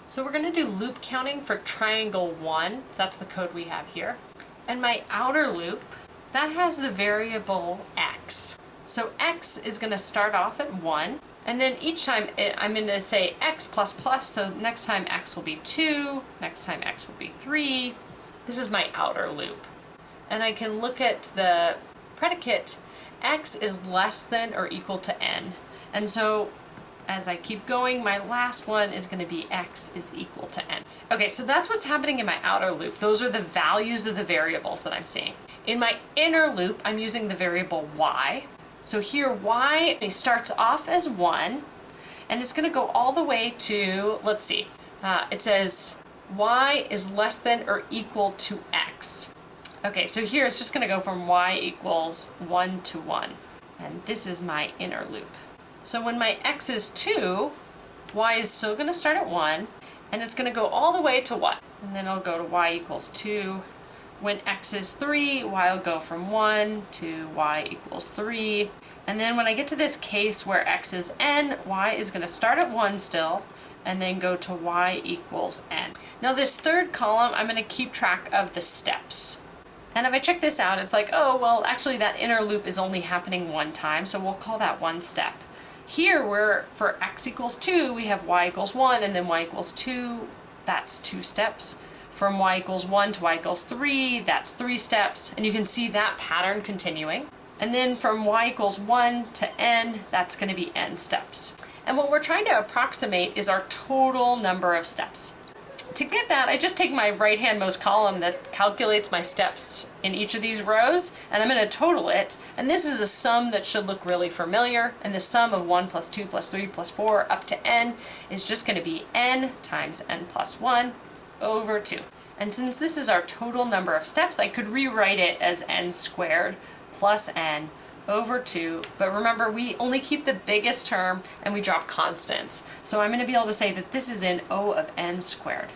So we're going to do loop counting for triangle 1. That's the code we have here. And my outer loop, that has the variable x. So x is going to start off at 1. And then each time I'm going to say x plus plus. So next time x will be 2. Next time x will be 3. This is my outer loop. And I can look at the predicate. X is less than or equal to n. And so as I keep going, my last one is going to be x is equal to n. Okay, so that's what's happening in my outer loop. Those are the values of the variables that I'm seeing. In my inner loop, I'm using the variable y. So here y starts off as 1, and it's going to go all the way to, let's see, it says y is less than or equal to x. Okay, so here it's just going to go from y equals 1 to 1. And this is my inner loop. So when my x is 2, y is still going to start at 1, and it's going to go all the way to what? And then I'll go to y equals 2. When x is 3, y will go from 1 to y equals 3. And then when I get to this case where x is n, y is going to start at 1 still, and then go to y equals n. Now this third column, I'm going to keep track of the steps. And if I check this out, it's like, oh, well, actually that inner loop is only happening one time, so we'll call that one step. Here, where for x equals 2, we have y equals 1, and then y equals 2, that's 2 steps. From y equals 1 to y equals 3, that's 3 steps, and you can see that pattern continuing. And then from y equals 1 to n, that's going to be n steps. And what we're trying to approximate is our total number of steps. To get that, I just take my right-handmost column that calculates my steps in each of these rows, and I'm going to total it. And this is the sum that should look really familiar. And the sum of 1 plus 2 plus 3 plus 4 up to n is just going to be n times n plus 1 over 2. And since this is our total number of steps, I could rewrite it as n squared plus n over 2, but remember we only keep the biggest term and we drop constants. So I'm going to be able to say that this is in O of n squared.